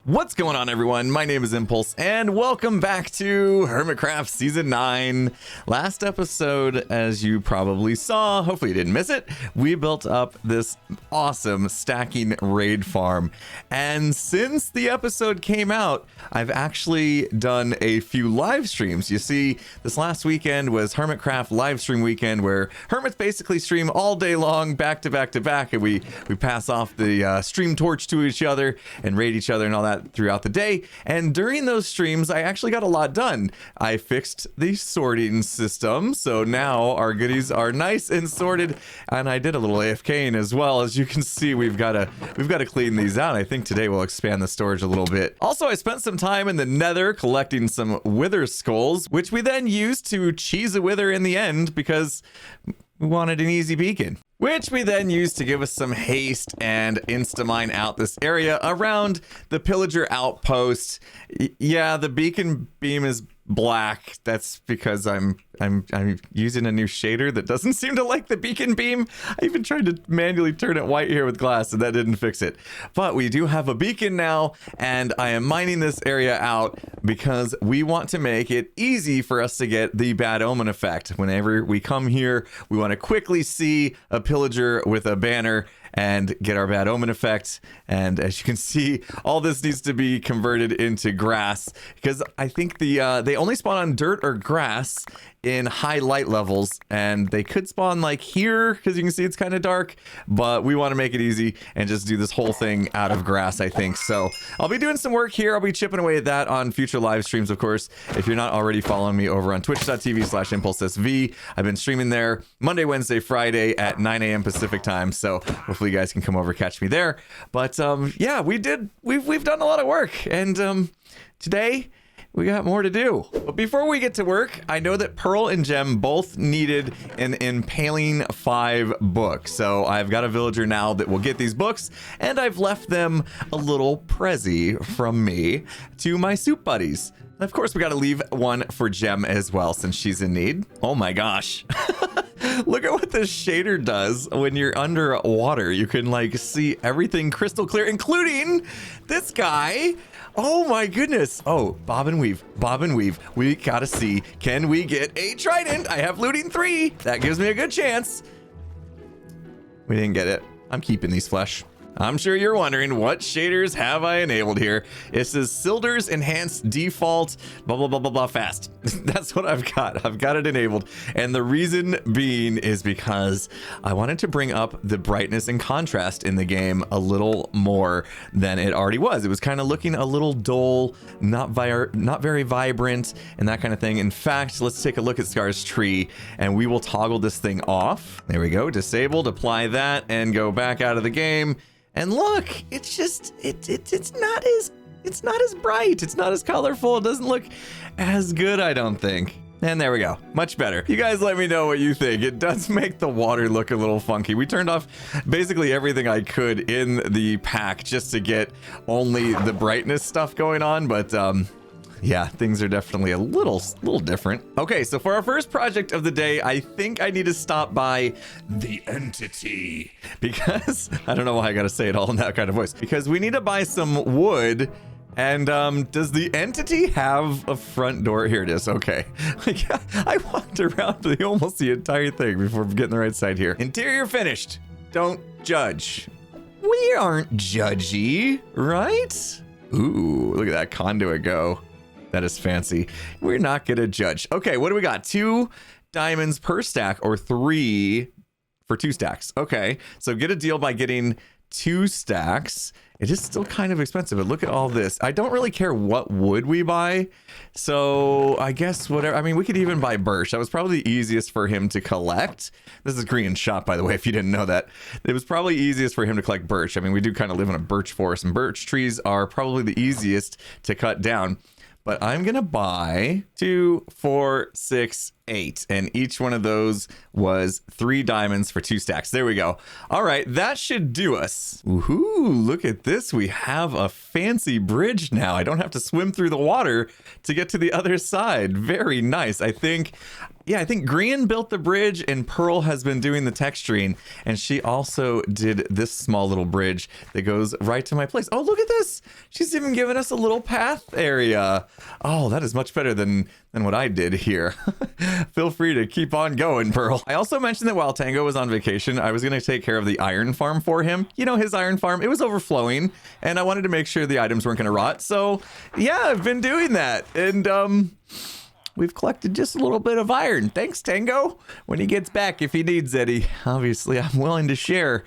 What's going on, everyone? My name is Impulse, and welcome back to Hermitcraft Season 9. Last episode, as you probably saw, hopefully you didn't miss it, we built up this awesome stacking raid farm. And since the episode came out, I've actually done a few live streams. You see, this last weekend was Hermitcraft live stream weekend, where Hermits basically stream all day long, back to back to back, and we pass off the stream torch to each other and raid each other and all that throughout the day. And during those streams, I actually got a lot done. I fixed the sorting system, so now our goodies are nice and sorted, and I did a little AFKing as well. As you can see, we've got to clean these out. I think today we'll expand the storage a little bit. Also, I spent some time in the nether collecting some wither skulls, which we then used to cheese a wither in the end because we wanted an easy beacon, which we then used to give us some haste and insta-mine out this area around the pillager outpost. Yeah, the beacon beam is black. That's because I'm using a new shader that doesn't seem to like the beacon beam. I even tried to manually turn it white here with glass, and that didn't fix it. But we do have a beacon now, and I am mining this area out because we want to make it easy for us to get the bad omen effect. Whenever we come here, we want to quickly see a pillager with a banner and get our bad omen effect. And as you can see, all this needs to be converted into grass because I think they only spawn on dirt or grass in high light levels, and they could spawn like here because you can see it's kind of dark, but we want to make it easy and just do this whole thing out of grass, I think. So I'll be doing some work here. I'll be chipping away at that on future live streams, of course. If you're not already following me over on twitch.tv/impulseSV, I've been streaming there Monday, Wednesday, Friday at 9 a.m. Pacific time, so hopefully you guys can come over, catch me there. But yeah, we've done a lot of work, and today we got more to do. But before we get to work, I know that Pearl and Gem both needed an Impaling 5 book. So I've got a villager now that will get these books, and I've left them a little prezi from me to my soup buddies. And of course, we got to leave one for Gem as well, since she's in need. Oh my gosh. Look at what this shader does when you're under water. You can like see everything crystal clear, including this guy. Oh my goodness. Oh, bob and weave, bob and weave. We gotta see, can we get a trident? I have looting 3. That gives me a good chance. We didn't get it. I'm keeping these flesh. I'm sure you're wondering, what shaders have I enabled here? It says Silder's Enhanced Default, blah, blah, blah, blah, blah, fast. That's what I've got. I've got it enabled. And the reason being is because I wanted to bring up the brightness and contrast in the game a little more than it already was. It was kind of looking a little dull, not very vibrant, and that kind of thing. In fact, let's take a look at Scar's tree, and we will toggle this thing off. There we go. Disabled, apply that, and go back out of the game. And look, it's just it's not as bright, it's not as colorful, it doesn't look as good, I don't think. And there we go, much better. You guys let me know what you think. It does make the water look a little funky. We turned off basically everything I could in the pack just to get only the brightness stuff going on, but yeah, things are definitely a little different. Okay, so for our first project of the day, I think I need to stop by the entity, because I don't know why I gotta say it all in that kind of voice, because we need to buy some wood. And does the entity have a front door? Here it is. Okay. I walked around almost the entire thing before getting the right side here. Interior finished. Don't judge. We aren't judgy, right? Ooh, look at that conduit go. That is fancy. We're not gonna judge. Okay, what do we got? 2 diamonds per stack, or 3 for 2 stacks. Okay, so get a deal by getting 2 stacks. It is still kind of expensive, but look at all this. I don't really care what wood we buy, so I guess whatever. I mean, we could even buy birch. That was probably the easiest for him to collect. This is green shop, by the way, if you didn't know that. It was probably easiest for him to collect birch. I mean, we do kind of live in a birch forest, and birch trees are probably the easiest to cut down. But I'm gonna buy 2, 4, 6, 8, and each one of those was 3 diamonds for 2 stacks. There we go. All right, that should do us. Woohoo, look at this. We have a fancy bridge now. I don't have to swim through the water to get to the other side. Very nice. I think Yeah, I think Green built the bridge and Pearl has been doing the texturing. And she also did this small little bridge that goes right to my place. Oh, look at this. She's even given us a little path area. Oh, that is much better than what I did here. Feel free to keep on going, Pearl. I also mentioned that while Tango was on vacation, I was going to take care of the iron farm for him. You know, his iron farm, it was overflowing and I wanted to make sure the items weren't going to rot. So yeah, I've been doing that. And, we've collected just a little bit of iron. Thanks, Tango. When he gets back, if he needs any, obviously I'm willing to share.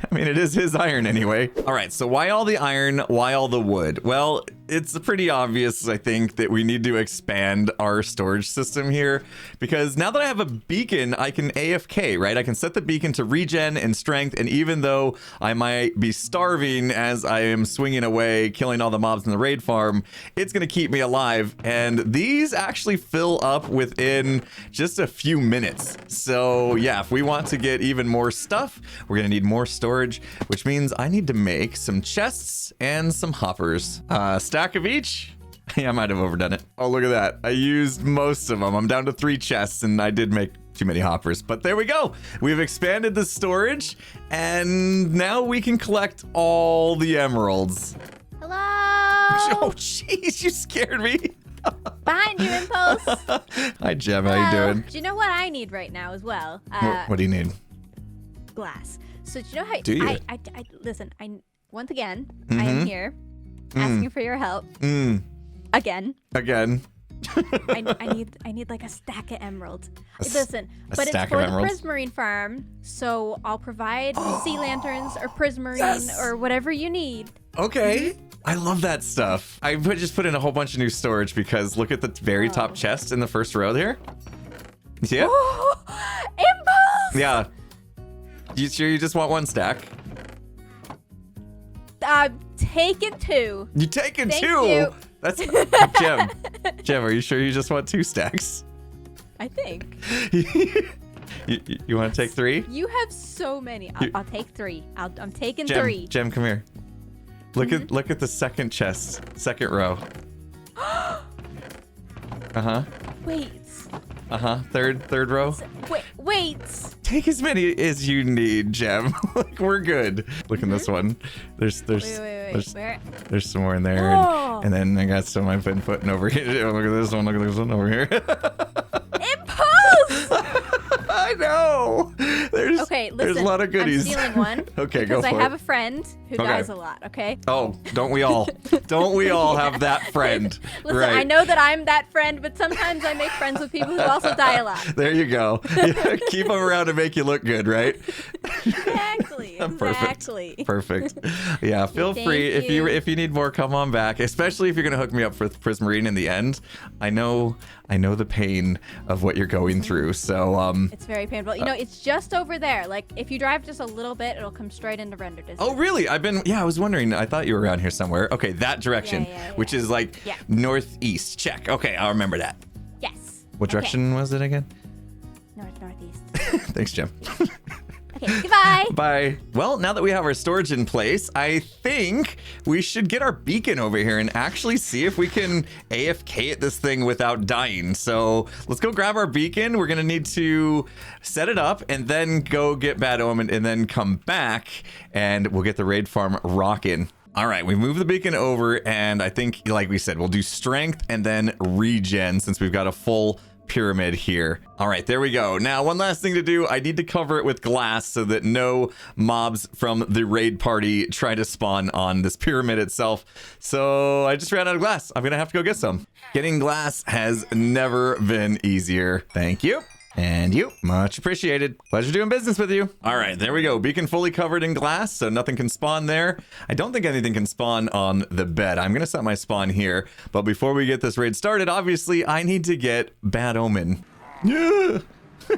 I mean, it is his iron anyway. All right, so why all the iron? Why all the wood? Well, it's pretty obvious, I think, that we need to expand our storage system here because now that I have a beacon, I can AFK, right? I can set the beacon to regen and strength, and even though I might be starving as I am swinging away, killing all the mobs in the raid farm, it's gonna keep me alive, and these actually fill up within just a few minutes. So yeah, if we want to get even more stuff, we're gonna need more storage, which means I need to make some chests and some hoppers. Stack of each. Yeah, I might have overdone it. Oh, look at that. I used most of them. I'm down to 3 chests and I did make too many hoppers, but there we go. We've expanded the storage and now we can collect all the emeralds. Hello. Oh, jeez, you scared me. Behind you, Impulse. Hi, Gem. How you doing? Do you know what I need right now as well? What do you need? Glass. So do you know how? Do you? I listen. Once again, I am here asking for your help. Again. I need like a stack of emeralds. Listen, but it's for the prismarine farm, so I'll provide sea lanterns or prismarine or whatever you need. Okay. I love that stuff. I just put in a whole bunch of new storage because look at the very top chest in the first row there. You see it? Impulse! Yeah. You sure you just want 1 stack? Taking 2. You taking Thank 2? You. That's Gem, are you sure you just want 2 stacks? I think. You want to take 3? You have so many. I'll take 3. I'm taking Gem, 3. Gem, come here. Look at the second chest, second row. Wait. Third row. Wait. Take as many as you need, Gem. Like we're good. Look in this one. There's Where? there's some more in there, and then I got some I've been putting over here. Look at this one. Look at this one over here. Impulse! I know. There's a lot of goodies. I'm stealing one. Okay, go for it. Because I have a friend who dies a lot. Okay. Oh, don't we all? Don't we all have that friend? Listen, right. I know that I'm that friend, but sometimes I make friends with people who also die a lot. There you go. Yeah, keep them around to make you look good, right? Exactly. Perfect. Yeah, feel free if you need more, come on back. Especially if you're gonna hook me up for Prismarine in the end. I know the pain of what you're going through. So it's very painful. You know, it's just over there. Like if you drive just a little bit, it'll come straight into render distance. Oh really? I was wondering. I thought you were around here somewhere. Okay, that direction, which is like northeast. Check. Okay, I'll remember that. Yes. What direction was it again? Northeast. Thanks, Jim. Okay, goodbye. Bye. Well, now that we have our storage in place, I think we should get our beacon over here and actually see if we can AFK at this thing without dying. So let's go grab our beacon. We're going to need to set it up and then go get Bad Omen and then come back and we'll get the raid farm rocking. All right, we move the beacon over and I think, like we said, we'll do strength and then regen since we've got a full pyramid here. All right, there we go. Now, one last thing to do. I need to cover it with glass so that no mobs from the raid party try to spawn on this pyramid itself. So I just ran out of glass. I'm gonna have to go get some. Getting glass has never been easier. Thank you. And you, much appreciated. Pleasure doing business with you. All right, there we go. Beacon fully covered in glass, so nothing can spawn there. I don't think anything can spawn on the bed. I'm gonna set my spawn here, but before we get this raid started, obviously I need to get Bad Omen. Yeah.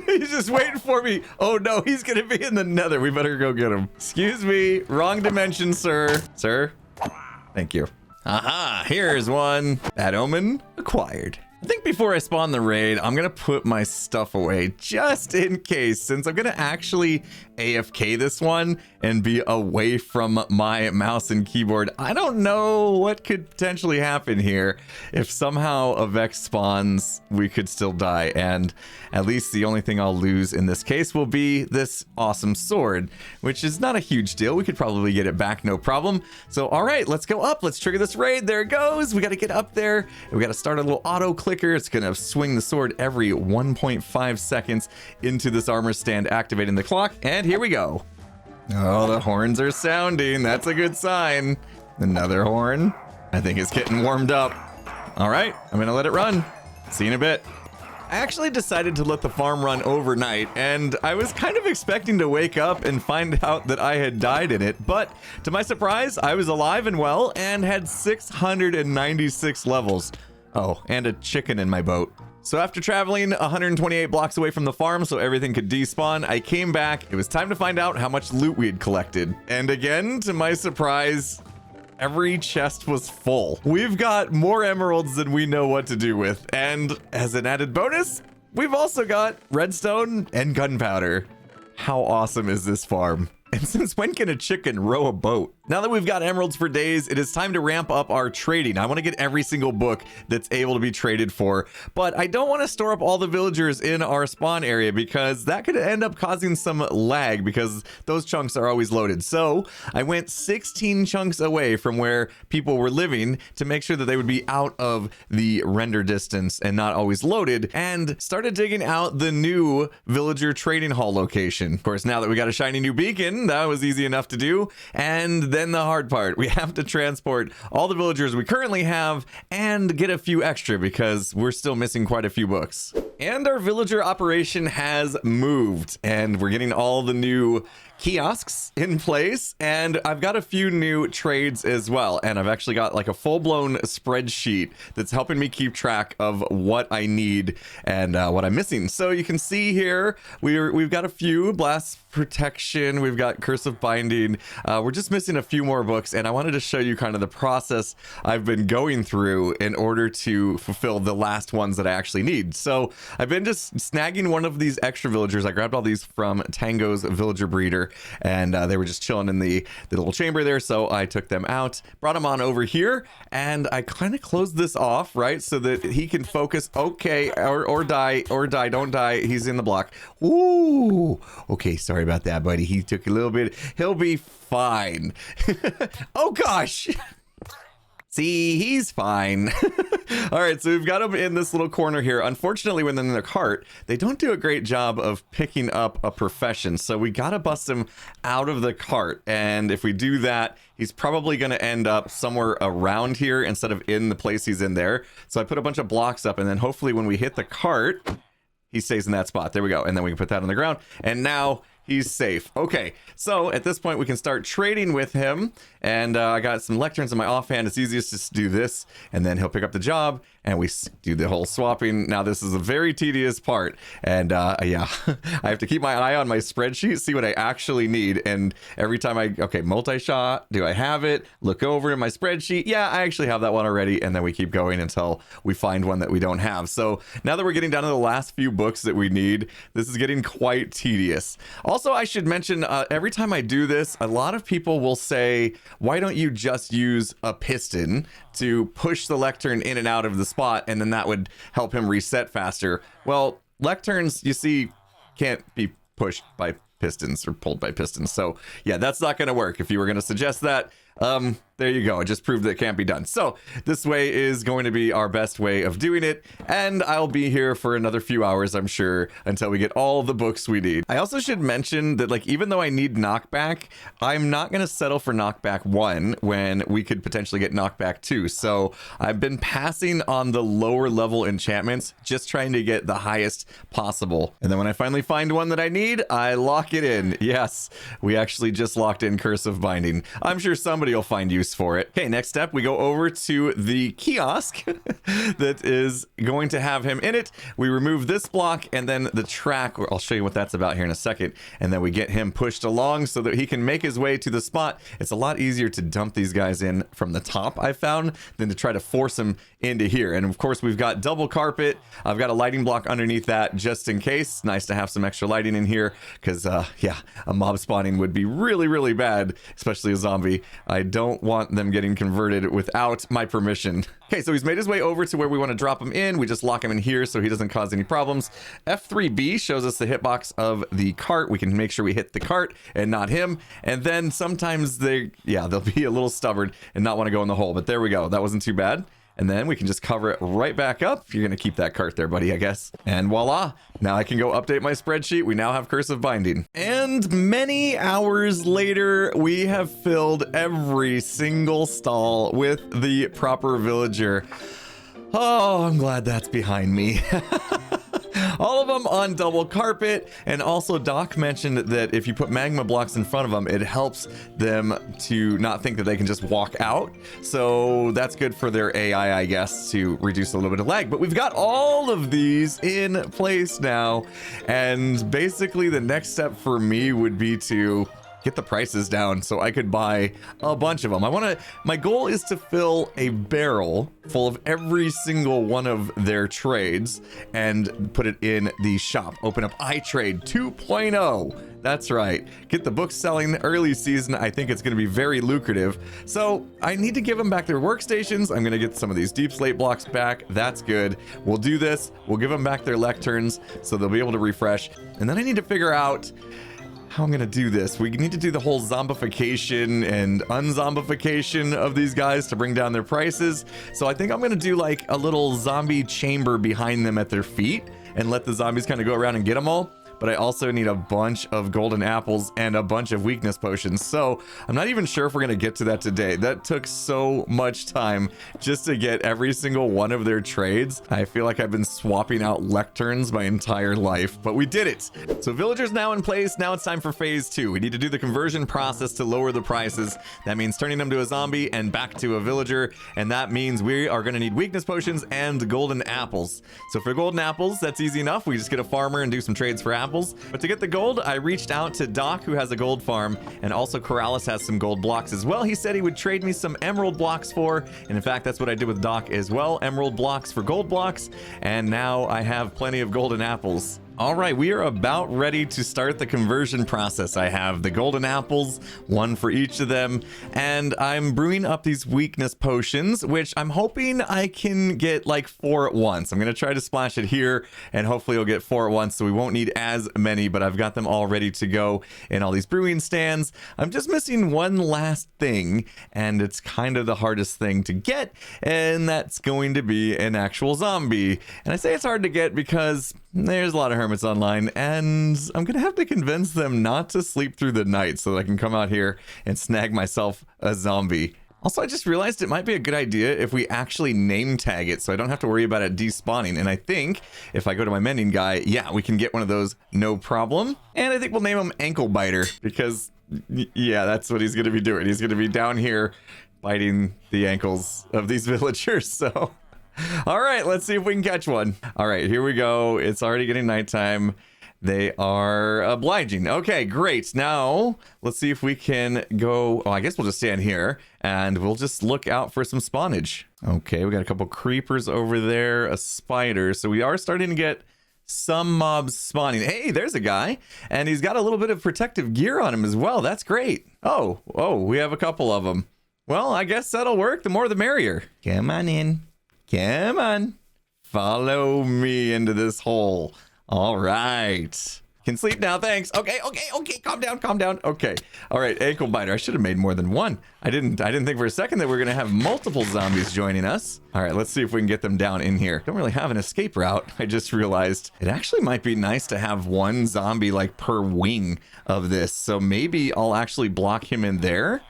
He's just waiting for me. Oh no, he's gonna be in the nether. We better go get him. Excuse me, wrong dimension, sir. Sir? Thank you. Aha, here's one. Bad Omen acquired. I think before I spawn the raid, I'm gonna put my stuff away just in case, since I'm gonna actually AFK this one and be away from my mouse and keyboard. I don't know what could potentially happen here. If somehow a Vex spawns, we could still die, and at least the only thing I'll lose in this case will be this awesome sword, which is not a huge deal. We could probably get it back, no problem. So all right, let's go up. Let's trigger this raid. There it goes. We got to get up there. We got to start a little auto clicker. It's gonna swing the sword every 1.5 seconds into this armor stand, activating the clock, and here we go. Oh, the horns are sounding. That's a good sign. Another horn. I think it's getting warmed up. All right, I'm gonna let it run. See you in a bit. I actually decided to let the farm run overnight, and I was kind of expecting to wake up and find out that I had died in it, but to my surprise, I was alive and well and had 696 levels. Oh, and a chicken in my boat. So after traveling 128 blocks away from the farm so everything could despawn, I came back. It was time to find out how much loot we had collected. And again, to my surprise, every chest was full. We've got more emeralds than we know what to do with. And as an added bonus, we've also got redstone and gunpowder. How awesome is this farm? And since when can a chicken row a boat? Now that we've got emeralds for days, it is time to ramp up our trading. I want to get every single book that's able to be traded for, but I don't want to store up all the villagers in our spawn area because that could end up causing some lag because those chunks are always loaded. So I went 16 chunks away from where people were living to make sure that they would be out of the render distance and not always loaded, and started digging out the new villager trading hall location. Of course, now that we got a shiny new beacon, that was easy enough to do. And then the hard part, we have to transport all the villagers we currently have and get a few extra because we're still missing quite a few books. And our villager operation has moved, and we're getting all the new kiosks in place, and I've got a few new trades as well, and I've actually got like a full-blown spreadsheet that's helping me keep track of what I need and what I'm missing. So you can see here we've got a few: blast protection, we've got cursive binding, we're just missing a few more books, and I wanted to show you kind of the process I've been going through in order to fulfill the last ones that I actually need. So I've been just snagging one of these extra villagers. I grabbed all these from Tango's villager breeder, and they were just chilling in the little chamber there, so I took them out, brought them on over here, and I kind of closed this off, right, so that he can focus. Okay, or die, don't die. He's in the block. Ooh, okay, sorry about that, buddy. He took a little bit. He'll be fine. Oh gosh. See, he's fine. All right, so we've got them in this little corner here. Unfortunately, when they're in the cart, they don't do a great job of picking up a profession. So we got to bust him out of the cart. And if we do that, he's probably going to end up somewhere around here instead of in the place he's in there. So I put a bunch of blocks up, and then hopefully when we hit the cart, he stays in that spot. There we go. And then we can put that on the ground. And now he's safe. Okay, so at this point we can start trading with him, and I got some lecterns in my offhand. It's easiest just to do this, and then he'll pick up the job, and we do the whole swapping. Now this is a very tedious part, and yeah, I have to keep my eye on my spreadsheet, see what I actually need, and every time okay, multi-shot, do I have it? Look over in my spreadsheet. Yeah, I actually have that one already, and then we keep going until we find one that we don't have. So now that we're getting down to the last few books that we need, this is getting quite tedious. Also, I should mention, every time I do this, a lot of people will say, why don't you just use a piston to push the lectern in and out of the spot, and then that would help him reset faster? Well, lecterns, you see, can't be pushed by pistons or pulled by pistons. So yeah, that's not going to work. If you were going to suggest that, there you go. It just proved that it can't be done. So this way is going to be our best way of doing it, and I'll be here for another few hours, I'm sure, until we get all the books we need. I also should mention that, like, even though I need knockback, I'm not going to settle for knockback 1 when we could potentially get knockback 2. So I've been passing on the lower level enchantments, just trying to get the highest possible. And then when I finally find one that I need, I lock it in. Yes, we actually just locked in cursive binding. I'm sure somebody will find use use for it. Okay, next step, we go over to the kiosk that is going to have him in it. We remove this block and then the track. I'll show you what that's about here in a second. And then we get him pushed along so that he can make his way to the spot. It's a lot easier to dump these guys in from the top, I found, than to try to force them into here. And of course, we've got double carpet. I've got a lighting block underneath that just in case. Nice to have some extra lighting in here because, yeah, a mob spawning would be really, really bad, especially a zombie. I don't want them getting converted without my permission. Okay, so he's made his way over to where we want to drop him in. We just lock him in here so he doesn't cause any problems. F3B shows us the hitbox of the cart. We can make sure we hit the cart and not him. And then sometimes they'll be a little stubborn and not want to go in the hole. But there we go. That wasn't too bad. And then we can just cover it right back up. You're going to keep that cart there, buddy, I guess. And voila. Now I can go update my spreadsheet. We now have cursive binding. And many hours later, we have filled every single stall with the proper villager. Oh, I'm glad that's behind me. All of them on double carpet. And also Doc mentioned that if you put magma blocks in front of them, it helps them to not think that they can just walk out. So that's good for their AI, I guess, to reduce a little bit of lag. But we've got all of these in place now. And basically the next step for me would be to get the prices down so I could buy a bunch of them. My goal is to fill a barrel full of every single one of their trades and put it in the shop. Open up iTrade 2.0. That's right. Get the books selling early season. I think it's going to be very lucrative. So I need to give them back their workstations. I'm going to get some of these deep slate blocks back. That's good. We'll do this. We'll give them back their lecterns so they'll be able to refresh. And then I need to figure out how I'm gonna do this. We need to do the whole zombification and unzombification of these guys to bring down their prices. So I think I'm gonna do like a little zombie chamber behind them at their feet and let the zombies kind of go around and get them all. But I also need a bunch of golden apples and a bunch of weakness potions. So I'm not even sure if we're going to get to that today. That took so much time just to get every single one of their trades. I feel like I've been swapping out lecterns my entire life, but we did it. So villagers now in place. Now it's time for phase 2. We need to do the conversion process to lower the prices. That means turning them to a zombie and back to a villager. And that means we are going to need weakness potions and golden apples. So for golden apples, that's easy enough. We just get a farmer and do some trades for apples. But to get the gold, I reached out to Doc, who has a gold farm, and also Corrales has some gold blocks as well. He said he would trade me some emerald blocks for, and in fact, that's what I did with Doc as well. Emerald blocks for gold blocks, and now I have plenty of golden apples. All right, we are about ready to start the conversion process. I have the golden apples, one for each of them, and I'm brewing up these weakness potions, which I'm hoping I can get like 4 at once. I'm going to try to splash it here, and hopefully I'll get 4 at once, so we won't need as many, but I've got them all ready to go in all these brewing stands. I'm just missing one last thing, and it's kind of the hardest thing to get, and that's going to be an actual zombie. And I say it's hard to get because there's a lot of Hermits online, and I'm gonna have to convince them not to sleep through the night so that I can come out here and snag myself a zombie. Also, I just realized it might be a good idea if we actually name tag it so I don't have to worry about it despawning. And I think if I go to my mending guy, yeah, we can get one of those no problem. And I think we'll name him Ankle Biter because, yeah, that's what he's gonna be doing. He's gonna be down here biting the ankles of these villagers, so... All right, let's see if we can catch one. All right, here we go. It's already getting nighttime. They are obliging. Okay, great. Now, let's see if we can go... Oh, I guess we'll just stand here, and we'll just look out for some spawnage. Okay, we got a couple creepers over there, a spider. So we are starting to get some mobs spawning. Hey, there's a guy, and he's got a little bit of protective gear on him as well. That's great. Oh, we have a couple of them. Well, I guess that'll work. The more the merrier. Come on in. Come on, follow me into this hole. All right. Can sleep now, thanks. Okay, calm down. Okay. All right, Ankle Biter. I should have made more than one. I didn't think for a second that we're gonna have multiple zombies joining us. All right, let's see if we can get them down in here. Don't really have an escape route. I just realized it actually might be nice to have one zombie like per wing of this. So maybe I'll actually block him in there.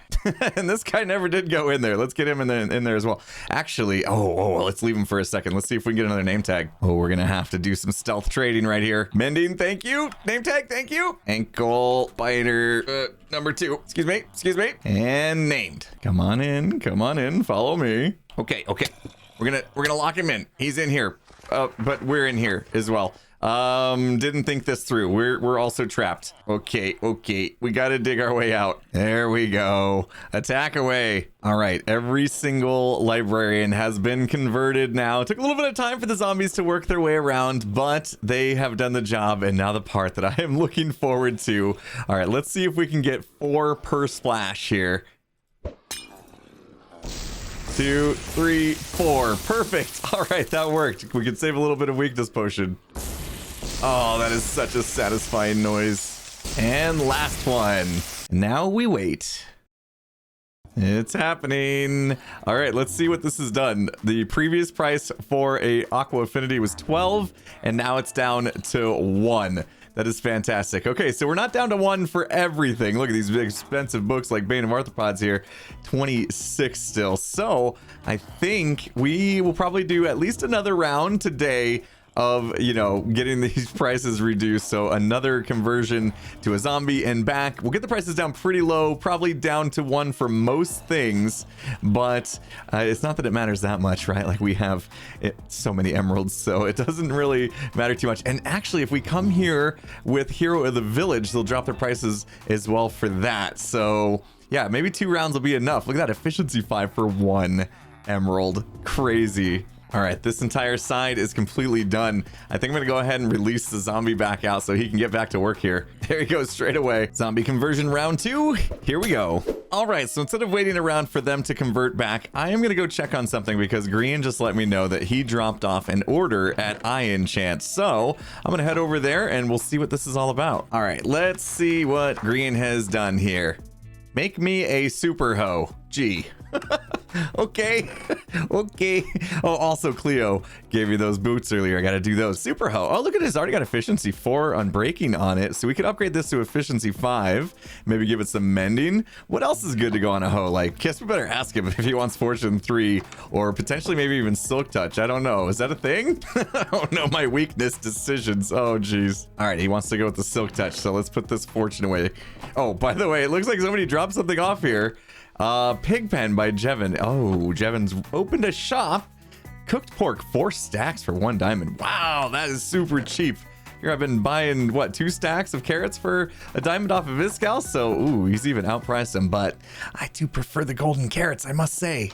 And this guy never did go in there. Let's get him in there as well. Actually, let's leave him for a second. Let's see if we can get another name tag. Oh, we're going to have to do some stealth trading right here. Mending, thank you. Name tag, thank you. Ankle biter, number 2. Excuse me. And named. Come on in. Follow me. Okay. We're gonna lock him in. He's in here. But we're in here as well. Didn't think this through. We're also trapped. Okay. We gotta dig our way out. There we go. Attack away. All right. Every single librarian has been converted now. It took a little bit of time for the zombies to work their way around, but they have done the job. And now the part that I am looking forward to. All right. Let's see if we can get 4 per splash here. 2, 3, 4. Perfect. All right, that worked. We can save a little bit of weakness potion. Oh, that is such a satisfying noise. And last one. Now we wait. It's happening. All right, let's see what this has done. The previous price for a Aqua Affinity was 12, and now it's down to 1. That is fantastic. Okay, so we're not down to 1 for everything. Look at these big expensive books like Bane of Arthropods here. 26 still. So I think we will probably do at least another round today of, getting these prices reduced. So another conversion to a zombie and back. We'll get the prices down pretty low, probably down to 1 for most things, but it's not that it matters that much, right? Like we have so many emeralds, so it doesn't really matter too much. And actually, if we come here with Hero of the Village, they'll drop their prices as well for that. So yeah, maybe 2 rounds will be enough. Look at that, efficiency 5 for 1 emerald. Crazy. All right, this entire side is completely done. I think I'm gonna go ahead and release the zombie back out so he can get back to work here. There he goes, straight away. Zombie conversion round 2. Here we go. All right, so instead of waiting around for them to convert back, I am gonna go check on something because Green just let me know that he dropped off an order at iEnchant. So I'm gonna head over there and we'll see what this is all about. All right, let's see what Green has done here. Make me a super hoe. Gee. Okay. Oh, also Cleo gave you those boots earlier. I gotta do those. Super hoe. Oh, look at this. Already got efficiency 4 on breaking on it. So we could upgrade this to efficiency 5. Maybe give it some mending. What else is good to go on a hoe? Like, guess we better ask him if he wants fortune 3 or potentially maybe even silk touch. I don't know. Is that a thing? I don't know my weakness decisions. Oh, geez. All right. He wants to go with the silk touch. So let's put this fortune away. Oh, by the way, it looks like somebody dropped something off here. Pigpen by Jevin. Oh, Jevin's opened a shop. Cooked pork, 4 stacks for 1 diamond. Wow, that is super cheap. Here I've been buying, 2 stacks of carrots for a diamond off of his gal. So, ooh, he's even outpriced him, but I do prefer the golden carrots, I must say.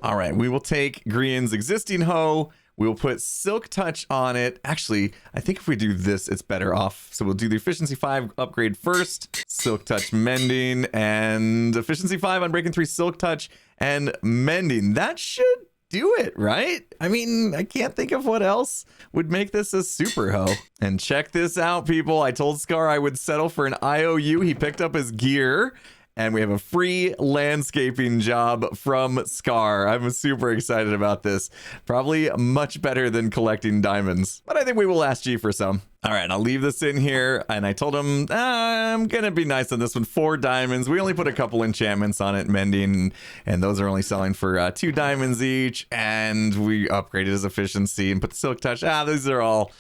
All right, we will take Green's existing hoe. We'll put Silk Touch on it. Actually, I think if we do this, it's better off. So we'll do the Efficiency 5 upgrade first. Silk Touch Mending and Efficiency 5 on Breaking 3 Silk Touch and Mending. That should do it, right? I mean, I can't think of what else would make this a super hoe. And check this out, people. I told Scar I would settle for an IOU. He picked up his gear. And we have a free landscaping job from Scar. I'm super excited about this. Probably much better than collecting diamonds. But I think we will ask G for some. All right, I'll leave this in here. And I told him, I'm going to be nice on this one. 4 diamonds. We only put a couple enchantments on it, mending. And those are only selling for 2 diamonds each. And we upgraded his efficiency and put the silk touch. These are all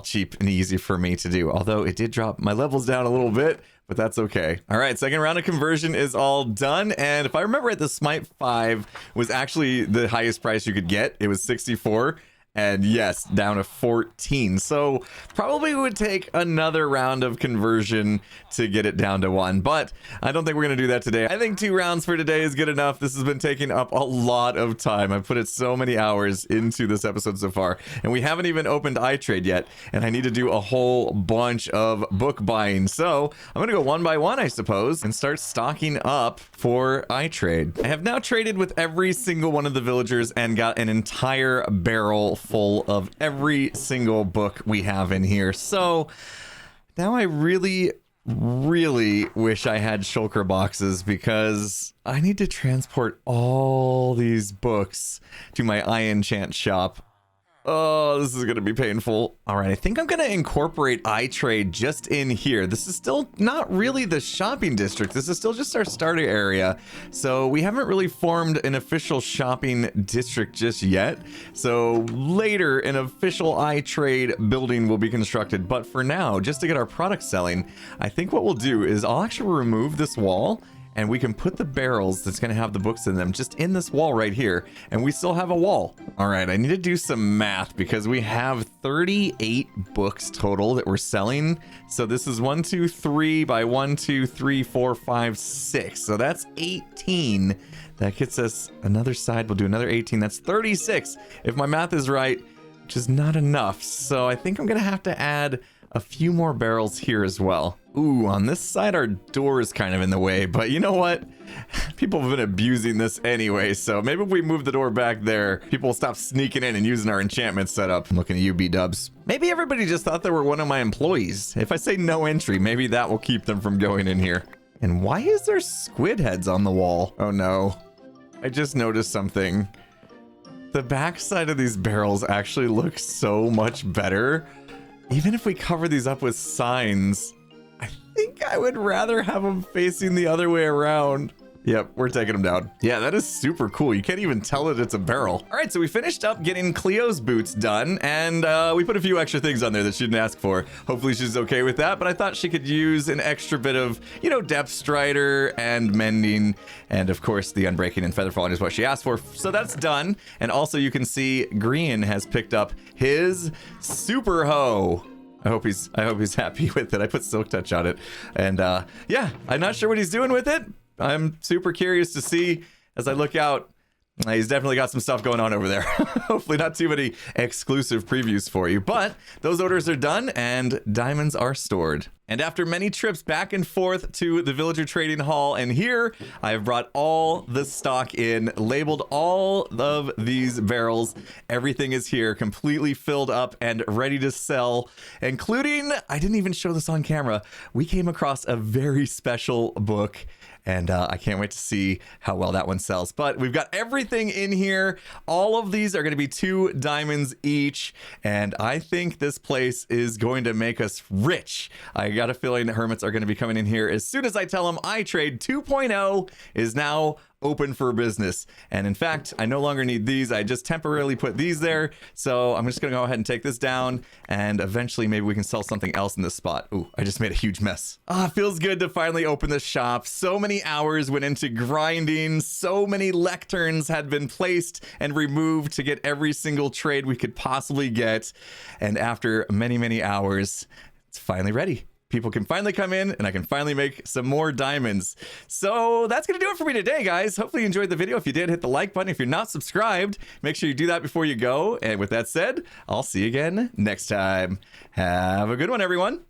cheap and easy for me to do. Although it did drop my levels down a little bit. But that's okay. All right, second round of conversion is all done. And if I remember right, the Smite 5 was actually the highest price you could get. It was 64. And yes, down to 14. So probably would take another round of conversion to get it down to 1. But I don't think we're going to do that today. I think 2 rounds for today is good enough. This has been taking up a lot of time. I've put it so many hours into this episode so far. And we haven't even opened iTrade yet. And I need to do a whole bunch of book buying. So I'm going to go one by one, I suppose, and start stocking up for iTrade. I have now traded with every single one of the villagers and got an entire barrel full of every single book we have in here. So now I really wish I had shulker boxes because I need to transport all these books to my iEnchant shop. Oh, this is going to be painful. All right, I think I'm going to incorporate iTrade just in here. This is still not really the shopping district. This is still just our starter area. So we haven't really formed an official shopping district just yet. So later, an official iTrade building will be constructed. But for now, just to get our product selling, I think what we'll do is I'll actually remove this wall, and we can put the barrels that's going to have the books in them just in this wall right here, and we still have a wall. All right, I need to do some math because we have 38 books total that we're selling. So this is 1, 2, 3 by 1, 2, 3, 4, 5, 6. So that's 18. That gets us another side. We'll do another 18. That's 36 if my math is right, which is not enough. So I think I'm going to have to add a few more barrels here as well. Ooh, on this side, our door is kind of in the way, but you know what? People have been abusing this anyway, so maybe if we move the door back there, people will stop sneaking in and using our enchantment setup. I'm looking at you, B-dubs. Maybe everybody just thought they were one of my employees. If I say no entry, maybe that will keep them from going in here. And why is there squid heads on the wall? Oh no, I just noticed something. The backside of these barrels actually looks so much better. Even if we cover these up with signs, I think I would rather have them facing the other way around. Yep, we're taking them down. Yeah, that is super cool. You can't even tell that it's a barrel. All right, so we finished up getting Cleo's boots done, and we put a few extra things on there that she didn't ask for. Hopefully she's okay with that, but I thought she could use an extra bit of, you know, depth strider and mending, and of course the unbreaking and feather falling is what she asked for. So that's done. And also you can see Green has picked up his super hoe. I hope he's happy with it. I put silk touch on it, and yeah, I'm not sure what he's doing with it. I'm super curious to see as I look out. He's definitely got some stuff going on over there. Hopefully not too many exclusive previews for you, but those orders are done and diamonds are stored. And after many trips back and forth to the Villager Trading Hall and here, I have brought all the stock in, labeled all of these barrels. Everything is here, completely filled up and ready to sell, including, I didn't even show this on camera, we came across a very special book. And I can't wait to see how well that one sells. But we've got everything in here. All of these are going to be 2 diamonds each. And I think this place is going to make us rich. I got a feeling that Hermits are going to be coming in here as soon as I tell them iTrade 2.0 is now open for business. And in fact, I no longer need these. I just temporarily put these there. So I'm just going to go ahead and take this down, and eventually maybe we can sell something else in this spot. Ooh, I just made a huge mess. Ah, feels good to finally open the shop. So many hours went into grinding. So many lecterns had been placed and removed to get every single trade we could possibly get. And after many, many hours, it's finally ready. People can finally come in and I can finally make some more diamonds. So that's going to do it for me today, guys. Hopefully you enjoyed the video. If you did, hit the like button. If you're not subscribed, make sure you do that before you go. And with that said, I'll see you again next time. Have a good one, everyone.